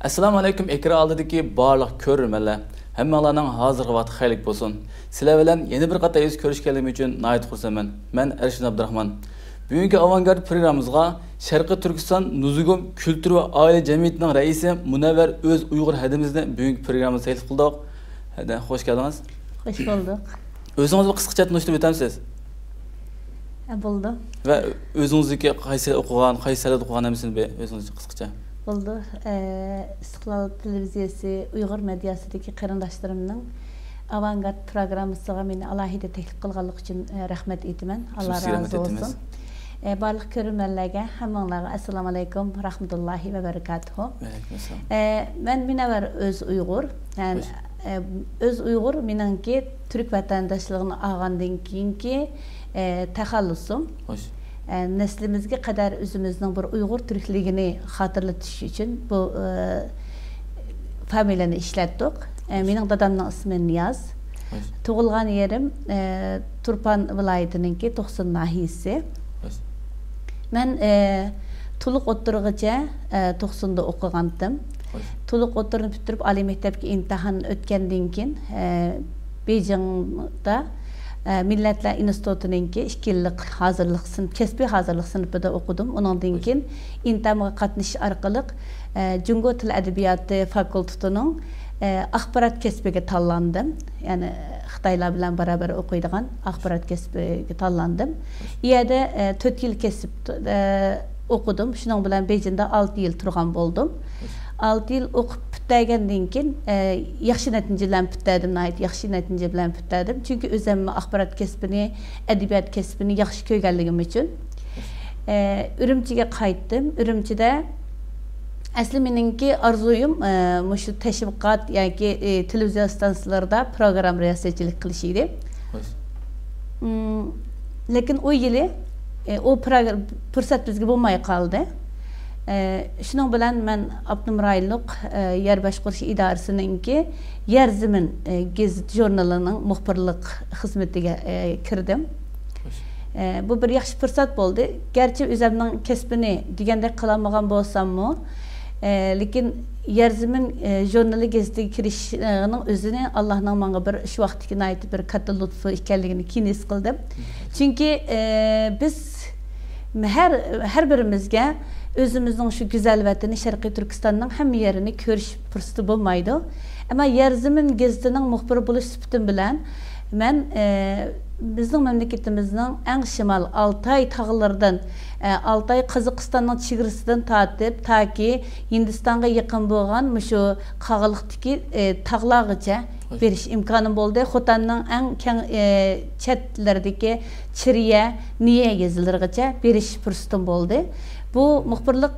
Assalomu alaykum ekran oldidagi barliq ko'rurmanlar. Hammalarning hozirgi vaqti xeyirlik bo'lsin. Sizlar bilan yana bir qator yuz ko'rishganim uchun nihoyat xursandman. Men Ershid Abdurahmon. Bugungi Avangard programmamizga Sharqiy Turkiston Nuzugum Kültür va oila jamiyatining raisi Munavvar o'z Uyg'ur hadimizni bugungi programmamizga taklif qildik. Hadi, xush keldingiz. Xush bulduk. O'zingizni qisqacha tanishtirib o'tamsiz? Bo'ldi. Va o'zingizniki qaysi o'qigan, qaysi san'at o'qigan emasini o'zingiz qisqacha. Bo'ldi. İstiqlal televiziyasi Uyg'ur mediasidagi qarindoshlarımning Avangard programmasiga meni alohida taklif qilganlik uchun rahmat aytaman. Alloh razı olsun. Barliq ko'rurmanlarga hammanglarga assalomu alaykum rahmatullohi va barakatuh. Men Munavvar o'z Uyg'ur. Yani öz Uyg'ur meningki Türk vatandaşlığını olgandan keyingi taxallusum. Xo'sh. Neslimizga qadar o'zimizning bir Uyg'ur Türkligini xotirlatish uchun bu familiyani ishlatdik. Mening dadamning ismi Niyaz. Tug'ilgan yerim Turpan viloyatininki 90 nahiyasi. Men to'liq o'tirgacha 90da o'qigandim. To'liq o'tirib bitirib oliy maktabga imtihon o'tgandan keyin Beijingda Millatlar institutininki 2 yillik hozirlik sinf, kasbiy hozirlik sinfida o'qidim. Undan keyin imtihonga qatnashish orqali Jungo til adabiyoti fakultetining axborot kasbiga tanlandim. Ya'ni Xitoylar bilan barabar o'qiydigan axborot kasbiga tanlandim. Bu yerda 4 yil kasb o'qidim. Shuning bilan Beijingda 6 yil turgan bo'ldim. 6 yil o'qib bitgandan keyin yaxshi natijalar bitdim, yaxshi natija bilan bitdim. Chunki o'zim axborot kasbini, adabiyot kasbini yaxshi ko'rganligim uchun Urumchiga qaytdim. Urumchida asli meningki arzuyim shu tashviqot yoki televizion stansiyalarida program riyosatchilik qilish edi. Lekin o yili o fursat bizga bo'lmay qoldi. Shuning bilan men Abdumrayliq yer boshqarish idorasininki Yer Zimin gazet jurnalining muxbirlik xizmatiga kirdim. Bu bir yaxshi fursat bo'ldi. Garchi o'zimning kasbini degandek qilamagan bo'lsam-mu, lekin Yer Zimin jurnali gazetiga kirishning o'zini Allohning menga bir shu vaqtga aytib bir katta lutfi ekanligini keyin his qildim. Chunki biz her birimizga özümüzün şu güzel vatani Sharqiy Turkistonning hamma yerini ko'rish fursati bo'lmaydi. Ama Yer Zimin gazetinin muxbiri bo'lish sifatim bilan men bizning mamlakatimizning eng shimal Altay tog'laridan, Altay Qozog'istonning chegarasidan tortib toki Hindistonga yaqin bo'lgan shu qag'iliqdagi tog'largacha berish imkonim bo'ldi. Xotanning eng keng chetlaridagi Chiriya, Niya yezilarigacha berish fursatim bo'ldi. Bu muxbirlik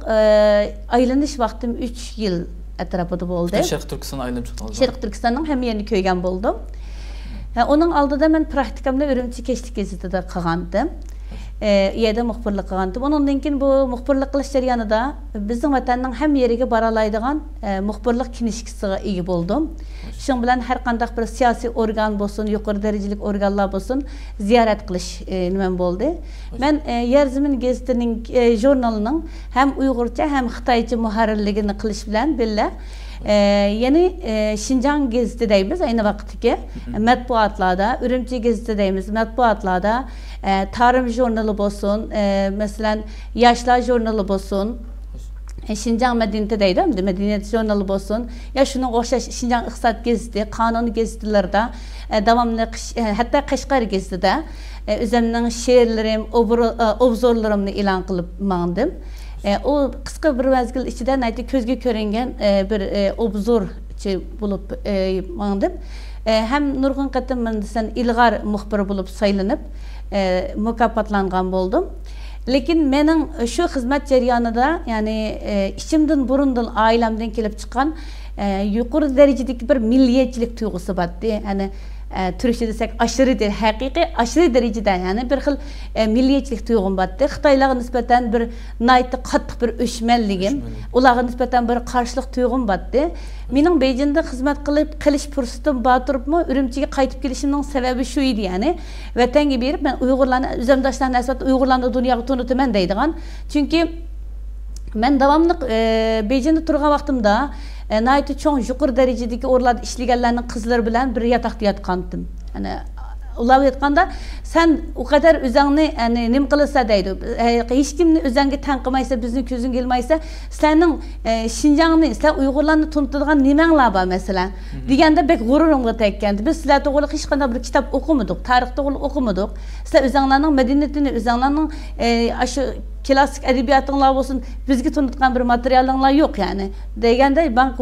aylanish vaqtim 3 yil atrofida bo'ldi. Sharqiy Turkiston aylanib chiqdingiz. Sharqiy Turkistonning hamma yerini ko'rgan bo'ldim. Onun aldida men praktikamni Urumchi kechlik gazetida qilgandim. Yerda muxbirlik qilgandim. Ondan keyin bu muxbirlik qilish jarayonida bizning vatanning ham yeriga bora oladigan muxbirlik kinishkisiga ega bo'ldim. Shuning bilan har qanday bir siyosiy organ bo'lsin, yuqori darajalik organlar bo'lsin, ziyorat qilish nimam bo'ldi. Men Yer Zimin gazetining jurnalining ham Uyg'urcha ham Xitoycha muharrirligini qilish bilan billa yeni Şinjan gazetidaymiz aynı vaqtdagi matbuotlarda, Urumchi gazetidaymiz matbuotlarda tarım jurnalı bo'lsin, masalan yoshlar jurnali bo'lsin, Şinjan Medeniyetideydi, Medeniyet jurnalı bo'lsin, ya şunun o'xshash Şinjan iqtisod gazeti, qonun gazetelarida davomli hatto Qashqar gazetida o'zimning she'rlarim, obzorlarimni e'lon qilib mandim. O qisqa bir mezgil ichida aytib ko'zga ko'ringan bir obzorchi bo'lib mandim. Hem nurg'un qatim mendan ilg'or muxbir bo'lib saylanib mukofotlangan bo'ldim. Lekin mening shu xizmat jarayonida, ya'ni ichimdan burundan oilamdan kelib chiqqan yuqori darajadagi bir milliyetchilik tuyg'usi bor. Ya'ni Türkçe desek aşırı değil, haqiqiy aşırı derecede yani bir xil milliyetçilik tuyg'um bor. Xitoylarga nisbatan bir naytı qattiq bir o'chmanligim, ularga nisbatan bir qarshilik tuyg'um bor. Mening Beijingda xizmat qilish fursatim bor turibmi, Urumchiga qaytib kelishimning sababi shu edi, ya'ni vatanga berib men Uyg'urlarni o'zimdoshlarni nisbatan Uyg'urlarni dunyoga tanitaman deydigan. Chunki Ben davamlı Beyjing'de turgan vaqtimda naytı çoğun yuqur derecedeki orlarda işlegenlerinin kızları bilen bir yatakta yatkandım. Yani ular aytganda sen o kadar özüңni nim qilsa deydi. Hech kimni özüңge tan qilmaysa, bizning ko'zing kelmaysa, sening Şinjanni, sen Uyg'urlarni tunutadigan nimanglar bor masalan deganda bek g'ururimga tekkandi. Biz sizlar to'g'ri hech qanday bir kitob o'qimadik, tarix to'g'ri o'qimadik. Sizlar o'zinglarning madaniyatini, o'zinglarning shu klassik edebiyatinglar bo'lsin, bizga tunutgan bir materialinglar yo'q yani. Deganda ben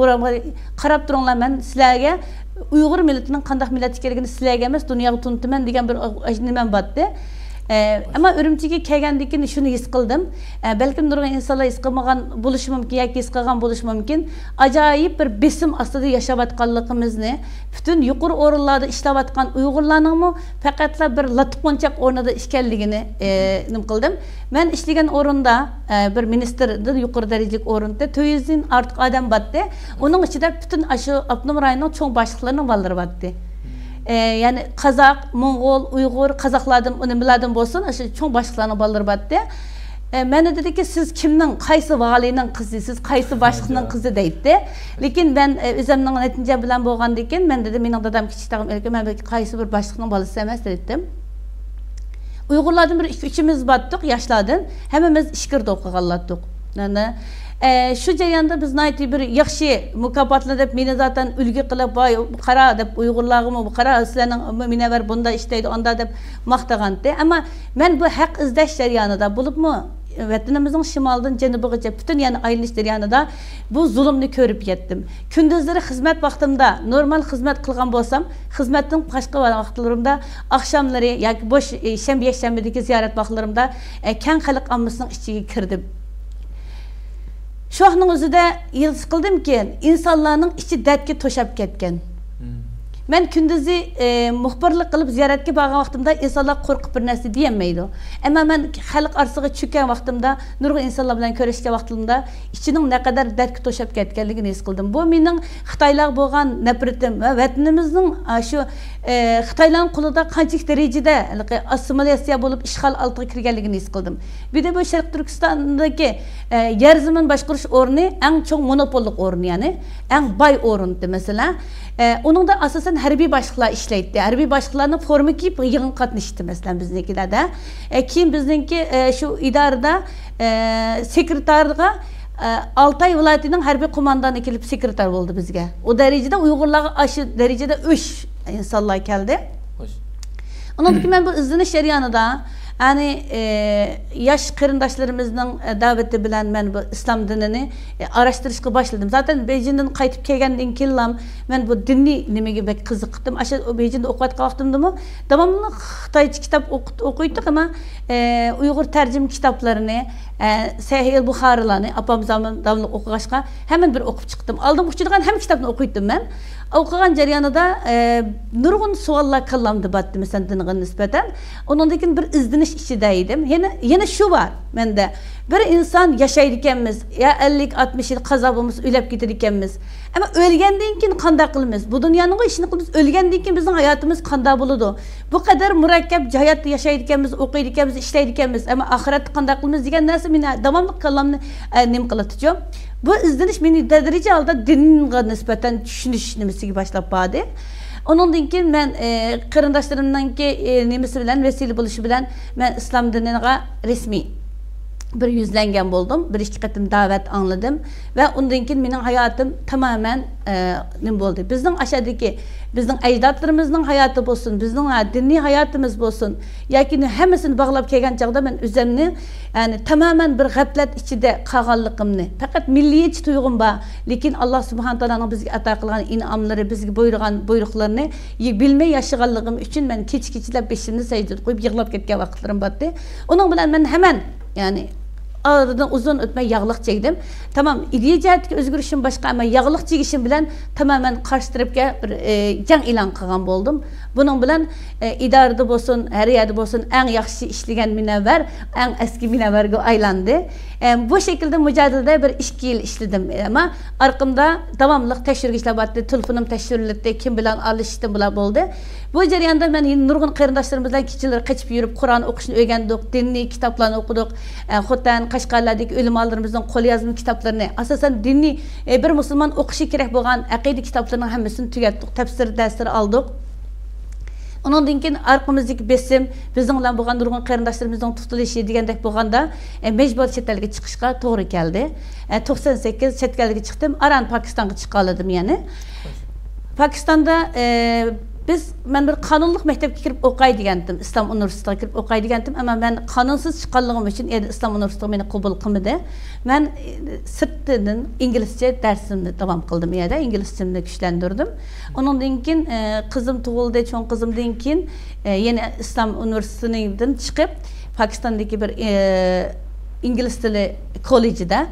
qarab turinglar, men sizlarga Uyghur milletinin qandaq millet ekanligini sizlarga emas, dunyoga tunutaman degan bir nimam botdi. Ama Ürümchiga kelgandan shuni his qildim. Balkim nurg'un insonlar his qilmagan bo'lishi mumkin yoki his qilgan bo'lishi mumkin. Ajoyib bir besim ostida yashayotganligimizni, butun yuqori o'rinlarda ishlayotgan Uyg'urlarning faqatla bir latqonchaq o'rnida ekanligini nim qildim. Men ishlagan o'rinda bir ministerdir yuqori darajalik o'rinda 400 dan ortiq odam botdi. Uning ichida butun shu Abnum rayonining cho'ng boshliqlarining ballari botdi. Yani Kazak, Mongol, Uyghur, Kazaklardan, onlardan bolsun, şu çoğun başlıklarının balları battı. Bana dedi ki siz kimden, kaysı valinin kızı, siz kaysı başlığının kızı deydi. Lakin ben üzümden netince bilen boğan deyken, ben dedim, benim dadam küçüktağım, ben belki kaysı bir başlığının balısı emez dedim. Uygurlardan bir üçümüz battık, yaşladın, hemimiz işkirde okuğalladık. Yani, şu jarayonda biz nayti bir yaxshi mukofotlar deb meni zaten ulgi qilib voy qara deb Uyg'urlarga bu qara sizlarning minavar bunda ishlaydi onda deb maqtagandi. Ammo men bu haq izlash jarayonida bo'libmi vatanimizning shimolidan janubigacha butun yani aylanish jarayonida bu zulmni ko'rib yetdim. Kunduzlari xizmat vaqtimda normal xizmat qilgan bo'lsam, xizmatning boshqa vaqtlarimda oqshomlari yoki bo'sh shanba-yakshanbadagi ziyorat vaqtlarimda keng xalq ommasining ichiga kirdim. Şu anın özüde yıldız kıldım ki insanların içi dertki toşap ketken. Ben kündüzü muhbirlik kılıp ziyaretki bağın vaxtımda insanlar korkup bir nersi diyemeydi. Ama ben halk arsığı çöken vaxtımda, nurgu insanlar bilen körüşke vaxtımda içinin ne kadar dertki toşap ketkenliğini his kıldım. Bu benim Xitaylar boğan nefretim ve vatanımızın şu Xitayların kuluda kaçık derecede asimilyasiya bulup işgal altına kirgenliğini his kıldım. Bir de bu Şarkı Türkistan'daki yer zaman başkuruş ornu en çok monopolluk ornu yani. En bay orundu mesela. Onun da asasen harbiy başlıklar işleydi. Harbiy başlıklarının formu kiyip yığın katmıştı mesela bizimkilerde. Kim bizimki şu idarada sekreterga Altay vilayetining harbiy qo'mondoni kelib sekreter oldu bizga. O derecede Uyg'urlarga aşı derecede 3 insanlar geldi. Onun ki ben bu izleniş jarayonida yani yaş qarindoshlarımızın daveti bilen ben bu İslam dinini araştırışga başladım. Zaten Beyjing'den qaytib kelgandan keyin men bu dinni nimaga bek qiziqdim. Aşağı Beyjing'de o'qiyotgan vaqtimda davomli Xitoycha kitap o'qiydik ama Uyg'ur tarjim kitaplarını Sahih Buxorilarni apamızdan davomli o'qig'ashga hemen bir o'qib chiqdim. Aldım uçurgan hem kitapni o'qiydim men. Okugan jarayonida nurg'un savollar kallamdı battı mesela dinga nisbatan. Ondan keyin bir izdinish ichidaydim. Yana şu var mende. Bir insan yaşaydı ekanmiz, ya 50-60 yıl qazabımız ölüp gider ekanmiz. Ama ölgenden keyin qanday qilamiz? Bu dunyoning ishini qilamiz, ölgenden keyin bizning hayotimiz qanday bo'ladi? Bu kadar murakkab hayotda yaşaydı ekanmiz, o'qiydi ekanmiz, ishlaydi ekanmiz, ama oxiratda qanday qilamiz degan narsa meni davomli kallamni nim qiladi. Bu izdinish meni tadrijiy holda dinga nisbatan tushunish nimasiga boshlab bordi. Ondan keyin men qarindoshlarımdanki nimasi bilan vesile bo'lishi bilan men islom diniga resmiy bir yüzlengen buldum, bir iki katım davet anladım ve ondan keyin mening hayatım tamamen ne oldu? Bizning aşağıdaki, bizning ecdatlarımızın hayatı bolsun, bizning dinni hayatımız bolsun, yoki hammasini bağlab kelgan chaqda men o'zimni yani tamamen bir g'aflat ichida qolganligimni, faqat milliyetçi tuyg'um bor, lekin Alloh subhanahu taolaning bizga ato qilgan in'omlari, bizga buyurgan buyruqlarini bilmay yashaganligim uchun men kech-kechlab beshimni sajdaga qo'yib yig'lab ketgan vaqtlarim bordi. Uning bilan men hemen yani aradan uzun ötmey yağlık çektim. Tamam, ideya jihatga o'zgarishim boshqa, ama yağlık çekişim bilan tamamen qarshi tarafga bir jang e'lon qilgan bo'ldim. Bunun bilan idarada bo'lsin, har yerda bo'lsin eng yaxshi ishlagan minavvar, eng eski minavvarga aylandi. Bu şekilde mücadelede bir 2 yıl işledim ama arkamda devamlı tekşürgüçler battı, telefonum tekşürletti, kim bilen alıştım bula oldu. Bu jarayonda men nurg'un qarindoshlarimiz bilan kechalar qochib yurib Qur'on o'qishni o'rgandik, diniy kitoblarni o'qidik. Xotan Qashqarlardagi ulamolarımızın qo'l yozma kitoblarini, asosan diniy bir musulmon o'qishi kerak bo'lgan aqida kitoblarining hammasini tugatdik, tafsir darslar oldik. Onundan keyin arqamizdagi besim, bizning bilan bo'lgan nurg'un qarindoshlarimizning tutilishi degandek bo'lganda, majbur chet elga chiqishga to'g'ri keldi. 98 chet elga chiqdim, Aran Pokistonga chiqaladim yani. Pokistonda men bir qonunliq maktabga kirib o'qay degandim, Islom universitetiga kirib o'qay degandim, ammo men qonunsiz chiqqanligim uchun Islom universiteti meni qabul qilmadi. Men sirtdan inglizcha darsimni davom qildim, yerda inglizchamni kuchlantirdim. Ondan keyin qizim tug'ildi, cho'ng qizimdan keyin yana Islom universitetidan chiqib, Pokistondagi bir ingliz tili kollejida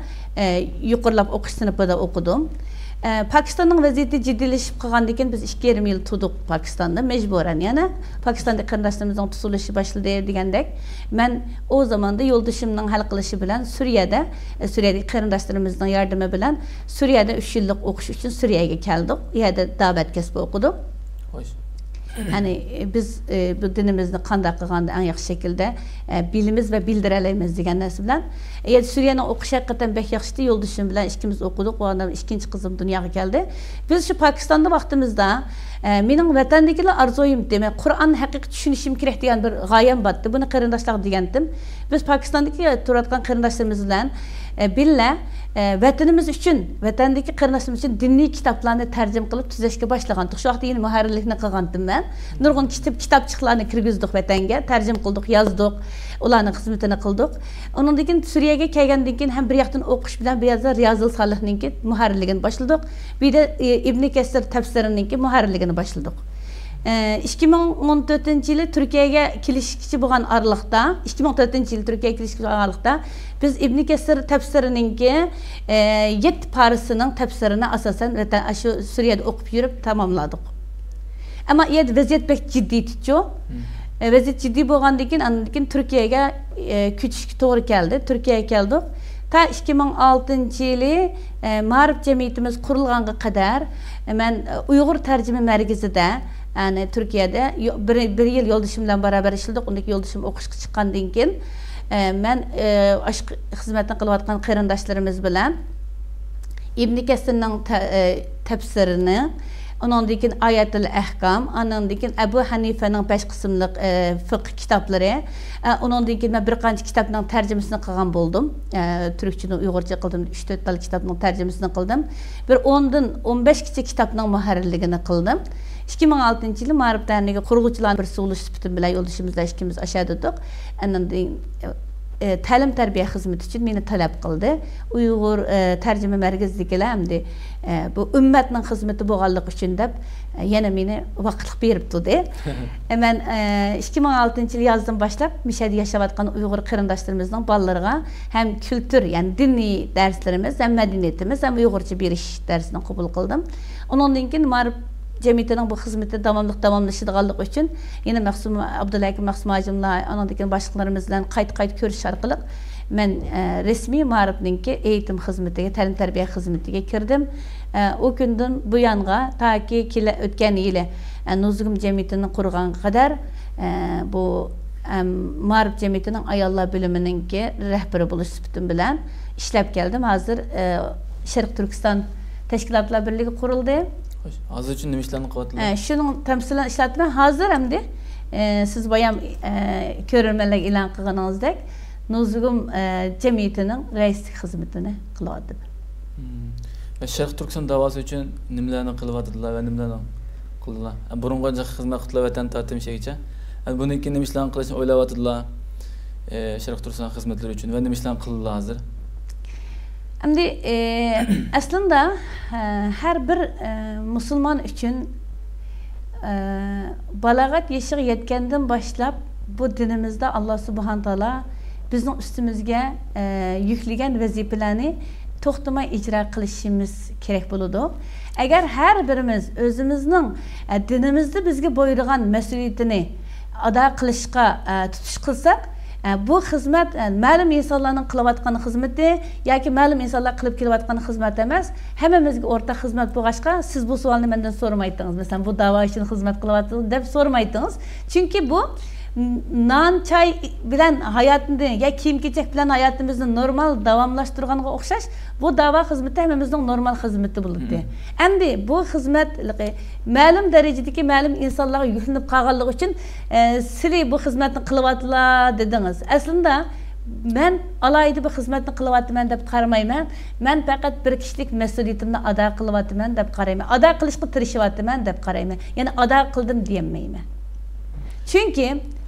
yuqorilab o'qish sinfida o'qidim. Pakistanning vaziyati jiddiylashib qolgandan keyin biz 2,5 yil turdik Pokistonda mejburan, yana Pokistonda qarindoshlarimizning tutilishi boshladi degandek, men o zamonda yo'ldoshimning hal qilishi bilan Suriyadagi qarindoshlarimizning yordami bilan Suriyada 3 yillik o'qish uchun Suriyaga keldik. U yerda da'vat kasbi o'qidim. Yani biz bu dinimizni qanday qilganda eng yaxshi shaklda bilimiz va bildira olamiz degan narsa bilan Suriyani o'qish haqiqatan bek yaxshi, yo'ldoshim bilan ikkimiz o'qidik. Bu odam ikkinchi qizim dunyoga keldi. Biz shu Pokistonda vaqtimizda mening vatandagilar arzoyim demak Qur'onni haqiqiy tushunishim kerak degan bir g'oyam bor. Buni qarindoshlar degandim. Biz Pokistondagi turadigan qarindoshlarimiz bilan billa vatanimiz uchun, vatandagi qarindoshlarimiz uchun diniy kitoblarni tarjima qilib tuzashga boshlagandik. Shu vaqtda yeni muharrirlikni qilgandim men. Nurg'un kitobchiqlarni kirgizdik vatanga, tarjima qildik, yozdik, ularning xizmatini qildik. Undan keyin Suriyaga kelgandan keyin ham bir yoqdan o'qish bilan bir yoqda Riyozul Solihninki muharrirligini boshladik. Bir de Ibn Kesir tafsirininki muharrirligini boshladik. 2014-yili Turkiyaga kelishkichi bo'lgan aralıqda, 2014-yil Turkiyaga kelishkichi bo'lgan aralıqda biz Ibn Kesir tafsirininki 7 parasining tafsirini asosan shu Suriyada o'qib yurib tamomladik. Ama endi vaziyat bek jiddiy tutchu. Vaziyat jiddiy bo'lgandan keyin Turkiyaga ko'chishga to'g'ri keldi. Turkiyaga keldik. Ta 2006-yili Ma'rif jamiyatimiz qurilganga qadar men Uyg'ur tarjima markazida, yani Turkiyada bir yil yo'ldoshim bilan barabar ishladik. Undagi yo'ldoshim o'qishga chiqqandan keyin men aşk xizmatini qilayotgan qarindoshlarimiz bilan Ibn Kesirning tafsirini, ondan keyin Ayatul Ahkam, ondan keyin Abu Hanifa'ning 5 qismlik fiqh kitoblari, ondan keyin men bir qancha kitobning tarjimasini qilgan bo'ldim. Turkchadan Uyg'urcha qildim, 3-4 tal kitobning tarjimasini qildim. Bir 10 dan 15 kichik kitobning muharrirligini qildim. 2006-yili Ma'rif darniga qurg'uvchilar bir so'lish sifatim bilan yo'ldoshimizda ikkimiz ashadadik. Andan ta'lim tarbiya xizmati uchun meni talab qildi. Uyg'ur tarjima markazidagilar hamda bu ummatning xizmati bo'lganligi uchun deb yana meni vaqt beribdi. Men 2006-yil yozdan boshlab Mishada yashayotgan Uyg'ur qarindoshlarimizning bolalariga ham kultur, ya'ni diniy darslarimiz, ham madaniyatimiz, ham Uyg'urcha berish darsini qabul qildim. Undan keyin Ma'rif jamiyatining bu xizmati davomlashadiganligi uchun yana Abdullakim Maqsum hojimlar, ondan keyin boshqalarimiz bilan qayta ko'rish orqali men rasmiy Ma'rifninki eğitim xizmatiga, ta'lim tarbiya xizmatiga kirdim. O kundan bu yanga taki o'tgan yili Nuzugum jamiyatini qurganga qadar bu Ma'rif jamiyatining ayollar bo'limininki rahbari bo'lish sifatim bilan ishlab keldim. Hozir Sharq Turkiston tashkilotlar birligi qurildi. Hozir uchun nima ishlarni qilyapsizlar? Shuning tamsilan ishlatman hozir hamda siz bayam ko'rmanlarga e'lon qilganingizdek Nuzugum jamiyatining raislik xizmatini qilyapti. Sharq Turkiston davosi uchun nimalarni qilyaptilar va nimalarni qildilar? Burungacha xizmat qilib vatan tortimshigacha. Bundan keyin nima ishlarni qilishni o'ylayaptilar? Sharq Turkiston xizmatlari uchun va nima ishlarni qildilar hozir? Şimdi aslında her bir Müslüman için balagat yaşığı yetkendan başlap bu dinimizde Allah Subhanahu Teala bizim üstümüzge yüklegen vazifelerini toxtamay icra qilishimiz kerak bo'ladi. Agar har birimiz o'zimizning dinimizda bizga buyurgan mas'uliyatini ado qilishga tutish qilsak, bu xizmat ma'lum insonlarning qilayotgan xizmati yoki ma'lum insonlar qilib kelayotgan xizmat emas, hammamizga o'rtaq xizmat bo'lg'achqa siz bu savolni mendan so'ramaydingiz. Masalan, bu da'vo uchun xizmat qilyapsiz deb so'ramaydingiz. Chunki bu nan çay bilen hayatında ya kiyim kechak bilen hayatımızı normal davamlaştırganга o'xshash bu dava xizmeti hemimizin normal xizmeti bo'libdi. Endi bu xizmet ma'lum darajadagi ma'lum insonlarga yuklanib qolganligi uchun sizlar bu xizmetni qilyapsizlar dedingiz. Aslında ben alayda bu xizmetni qilyapman deb qaramayman. Men faqat bir kishilik mas'uliyatimni ado qilyapman deb qarayman. Ado qilishga tirishyapman deb qarayman. Ya'ni ado qildim deyolmayman. Çünkü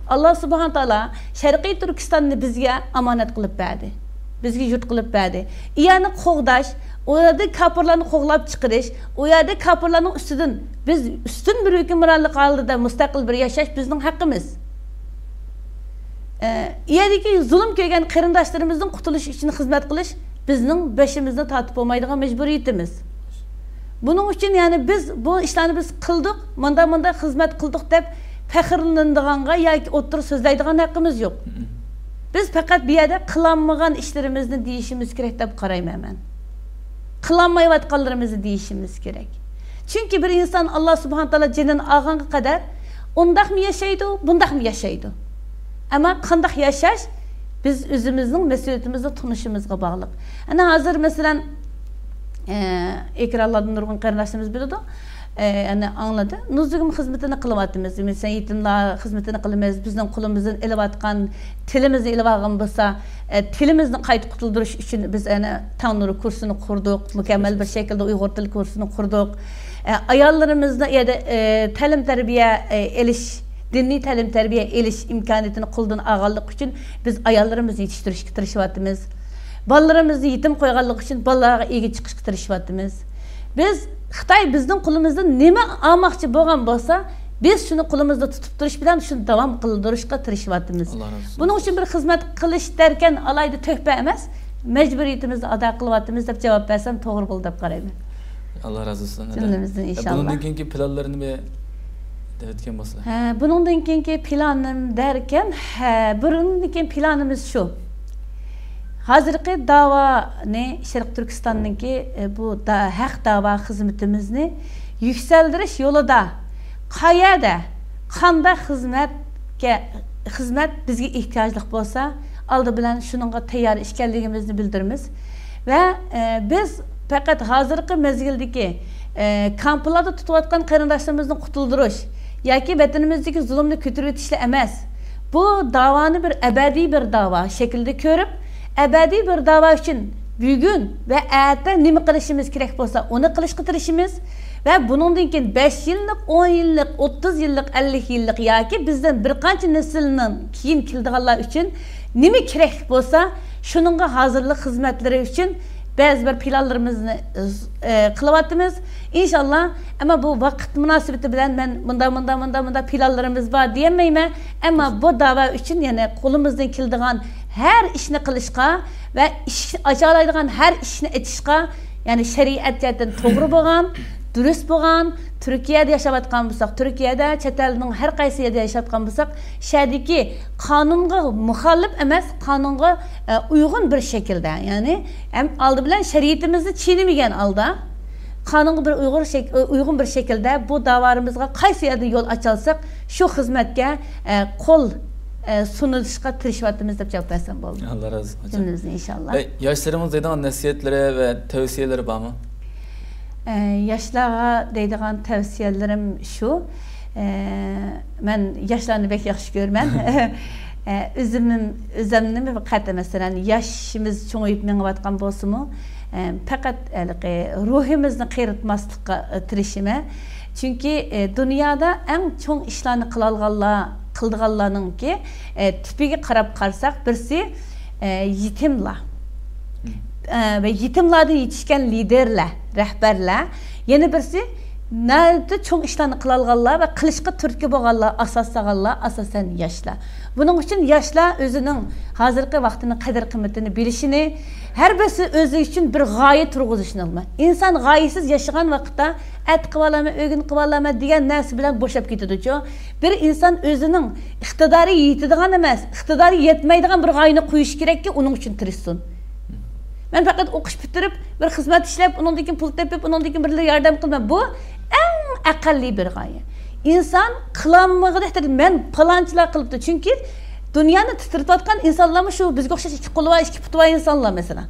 Allah subhanahu taala Sharqiy Turkistonni bizga amonat qilib berdi. Bizga yurt qilib berdi. Iyani qo'g'dash, o yerda kafirlarni qo'g'lab chiqarish, o yerda kafirlarning ustidan biz ustun bir hukmronlik oldida mustaqil bir yashash bizning haqqimiz. Yerdagi zulm ko'rgan qarindoshlarimizning qutulishi uchun xizmat qilish bizning boshimizni tatib olmaydigan majburiyatimiz. Buning uchun yani biz bu ishlarni biz qildik, manda xizmat qildik deb faxrlanadiganга yoki o'tir so'zlaydigan haqqimiz yo'q. Biz faqat bu yerda qilinmagan ishlarimizni deyishimiz kerak deb qarayman men. Qilinmayotganlarimizni deyishimiz kerak. Chunki bir inson Alloh subhanahu taolo jinini olganga qadar undaqmi yashaydi, bundaqmi yashaydi. Ama qanday yashash biz o'zimizning mas'uliyatimizni tunishimizga bog'liq. Ana hozir masalan ekranlardan nurg'un qarindoshlarimiz biladi. Yani anladı. Nuzugum xizmetini qilyapmiz. Mesela yetimlar xizmetini qilamiz. Bizning qo'limizdan elayotgan tilimizni elayotgan bo'lsa, tilimizni qayta qutuldirish uchun biz ana Tanur kursini qurdik. Mukammal bir şekilde Uyg'ur tili kursini qurdik. Ayollarimizni ta'lim tarbiya elish, diniy ta'lim tarbiya elish imkoniyatini qo'ldan olganlik uchun biz ayollarimizni yetishtirishga tirishyapmiz. Bolalarimizni yetim qo'yganlik uchun bolalarga ega chiqishga tirishyapmiz. Biz Xitoy bizning qo'limizdan nima olmoqchi bo'lgan bo'lsa, biz shuni qo'limizda tutib turish bilan shuni davom qildirishga tirishyapmiz. Buning uchun bir xizmat qilish derken alayda to'hfa emas, majburiyatimizni ado qilyapmiz deb javob bersam to'g'ri bo'ldi deb qarayman. Alloh razı olsun. Cümlemizden inşallah. Bundan keyingi planlarini bir devetken bo'lsa. Bundan keyingi planim derken, bundan keyingi planimiz şu. Hazırki dava ne Şarkı Türkistan'daki bu haq dava hizmetimizni yükseldiriş yolunda qayerda qanday xizmat bizga ehtiyojlik bo'lsa, aldı bilan shuningga tayyor ekanligimizni bildiramiz ve biz faqat hozirgi mezgildagi kamplarda tutayotgan qarindoshlarimizni qutuldirish yoki vatanimizdagi zulmni ko'tarib o'tishlar emas. Bu davani bir abadiy bir dava şekilde ko'rib Ebedi bir dava için bugün ve erta nima qilishimiz kerak bo'lsa, onu qilishga tirishimiz ve bunundan keyin 5 yillik, 10 yillik, 30 yillik, 50 yillik yoki bizden bir qancha nesildan keyin keldiganlar uchun nima kerak bo'lsa, shuningga hozirlik xizmatlari uchun ba'zi bir planlarimizni qilyapmiz. İnşallah ama bu vaqt münasebeti bilan men bunda planlarimiz var diyemayman, ama bu dava uchun yani qo'limizdan keldigan her işini qilishga ve ajalaydigan her işini etishga, yani şeriat jihatdan to'g'ri bo'lgan, durust bo'lgan, Turkiyada yashayotgan bo'lsak, Turkiyada chet elning har qaysi yerda yashayotgan bo'lsak, sherdagi qonunga muxolif emas, qonunga uygun bir şekilde, yani hem aldı bilan shariatimizni chinimagan alda qonunga bir uygun bir şekilde bu davarimizga qaysi yerda yo'l ochalsak, shu xizmatga qo'l sunuluşqa tirishyapmiz deb javob bersam bo'ldi. Allah razı olsun. Cümlemizden inşallah. Yoshlarimiz deydigan nasihatlari ve tavsiyeleri bormi? Yoshlarga deydigan tavsiyelerim şu. Men yoshlarni bek yaxshi ko'raman. O'zimni bir qata masalan yoshimiz cho'ng'ayib mengayotgan bo'lsa-mu, faqat ruhimizni qiyratmaslikqa tirishima. Chunki dunyoda eng cho'ng ishlarni qildiganlarning ki tipiga qarab qarsak, birisi yetimlar ve yetimlardan yetishgan liderlar, rahbarlar, yana birisi nerede cho'ng ishlarni qilganlar ve qilishga turtki bo'lganlar, asoslaganlar, asosan yoshlar. Buning uchun yoshlar o'zining hozirgi vaqtini qadr qimmatini bilishini, her birisi o'zi uchun bir g'oya turg'izishni olma. İnsan g'oyasiz yashagan vaqtda et qilolama, o'gin qilolama degan narsa bilan bo'shab ketadi-ku. Bir inson o'zining iqtidori yetadigan emas, iqtidori yetmaydigan bir g'oyani qo'yish kerakki, uning uchun tirishsin. Men faqat o'qish bitirib, bir xizmat ishlab, undan keyin pul tepib, undan keyin birlar yordam qilma. Bu eng aqalli bir g'oya. inson qilolmag'idek men palonchilar qilibdi. Chunki dunyoni titratayotgan insonlar shu bizga o'xshash ikki qo'li va ikki puti va insonlar masalan.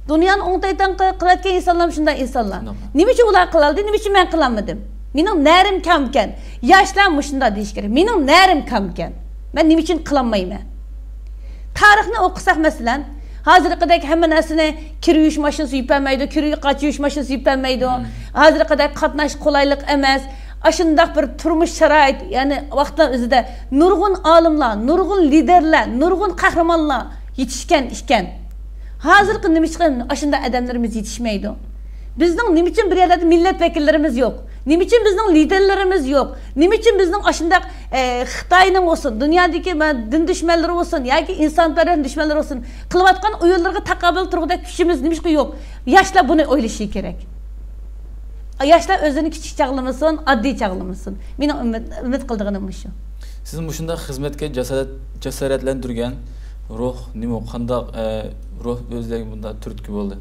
Dunyoni o'ngtaydan qilayotgan insonlar shunday insonlar. Nima uchun ular qiloldi, nima uchun men qilolmadim? Mening narim kam ekan. Yoshlar shunda deyish kerak. Mening narim kam ekan. Men nima uchun qilolmayman? Tarixni o'qisak masalan, hozirgidek hamma narsani kir yuvish mashinasi yupolmaydi, kir yuvish mashinasi yupolmaydi. Hozirgidek qatnash qulaylik emas. Aşındaq bir turmuş şarait, yani vaqtlar özüdə nurgun alimlar, nurgun liderler, nurgun kahramanlar yetişken işken. Hazırki nimişkin aşında adamlarımız yetişmeydi. Bizden niçin bir yerlerde milletvekillerimiz yok. Niçin bizden liderlerimiz yok. Niçin bizden aşında Xitayning olsun, dünyadaki din düşmanları olsun, yoki insonparvar düşmanları olsun. Qılayotgan o'yinlarga taqobil turg'ida kuchimiz nimaga yo'q. Yoshlar buni o'ylashi kerak. Yoshlar o'zini kichik chaqlamasın, oddiy chaqlamasın. Mening umid qilganim shu. Siz shunda xizmatga jasoratlantirgan ruh nima qanday ruh o'zligi bunda turtki bo'ldi?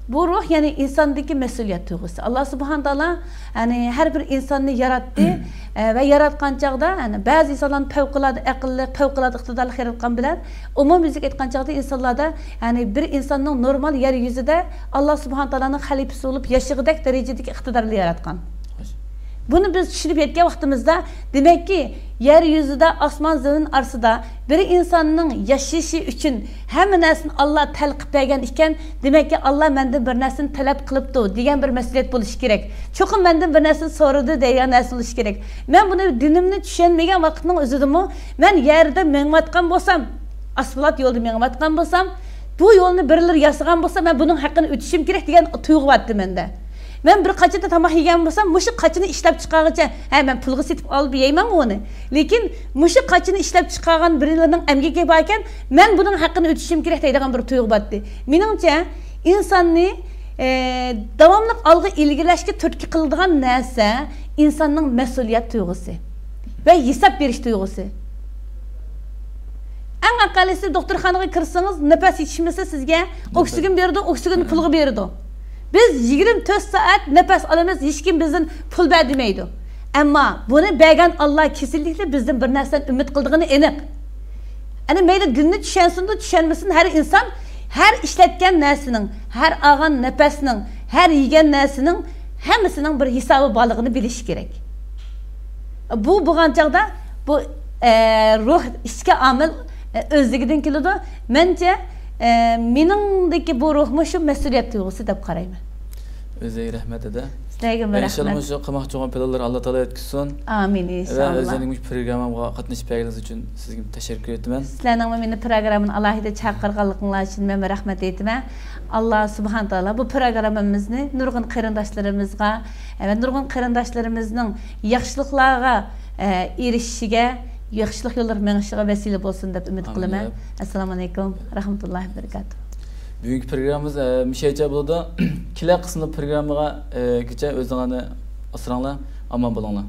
Bu ruh yani insandaki mesuliyet duygusu. Allah subhanahu taala yani her bir insanı yarattı ve yaratkan çağda yani bazı insanların fevkalade akıllı, fevkalade iktidarlı yaratkan bilen umumizlik etken çağda insanlarda yani bir insanın normal yeryüzünde Allah subhanahu taala'nın halifesi olup yaşıgıdek derecedeki iktidarlı yaratkan. Bunu biz düşünüp yetken vaktimizde demek ki yeryüzünde asman zemin arsıda bir insanın yaşayışı için hem nesini Allah telqip bergen iken demek ki Allah menden bir nesini talep kılıptı diyen bir mesuliyet buluş gerek. Çokum menden bir nesini sorudu diyen nesil buluş gerek. Ben bunu dinimini düşünmegen vakitinin özüdümü ben yerde meňmatkan bolsam, asfalt yolda meňmatkan bolsam, bu yolunu birileri yasagan bolsa ben bunun hakkını ötüşüm gerek diyen tuygu vatdı mende. Ben bir qaçıda tamaq yegen bolsam, muşu qaçını işlep çıkargacha, ben pulga setip alıp yeymen onu. Lekin muşu qaçını işlep çıkargan birilerinin emgeki barken, men bunun hakkını ötüşüm gerek deydigan bir tuygu batdı. Menimçe insanni davamlıq algı ilgileşki türtki kıldıgan narsa insanның mesuliyet tuygusu ve hesap beriş tuygusu. En akalisi doktorxanaga kirsanız, nefes yetişmese sizge oksigen berdi, oksigen pulga berdi. Biz 24 saat nefes alamiz, hiç kim bizden pul ver demeydi. Ama bunu bergen Allah kesinlikle bizden bir narsadan ümit kıldığını enik. Yani meyde dinni düşensin de düşenmesin her insan, her işletken narsının, her ağan nefesinin, her yiyen narsının hemmisinin bir hesabı balığını biliş gerek. Bu buğancakda bu ruh işke amel özlüğüden kilidi. Bence meningdeki bu ruhmu şu mesuliyet duygusu dep qarayman. Özeye rahmet ede. Sizlarga rahmat. İnşallah şu qilmoqchi bo'lgan pillalar Allah taolo yetkazsin. Amin inşallah. Ve o'zingizning programmamga qatnashib berganingiz uchun sizga tashakkur etaman. Sizlarning meni programmani alohida chaqirganligingiz uchun men rahmat aytaman. Allah subhanahu taolo bu programmamizni nurg'un qarindoshlarimizga va nurg'un qarindoshlarimizning yaxshiliklarga erishishiga, yaxshilik yo'llar menishiga vesile bo'lsin deb umid qilaman. Assalomu alaykum, rahmatullohi va barakatuh. Bugungi programmamiz mishacha bo'ldi. Kelar qismli programmaga kecha o'zinglarni asranglar, omon bo'linglar.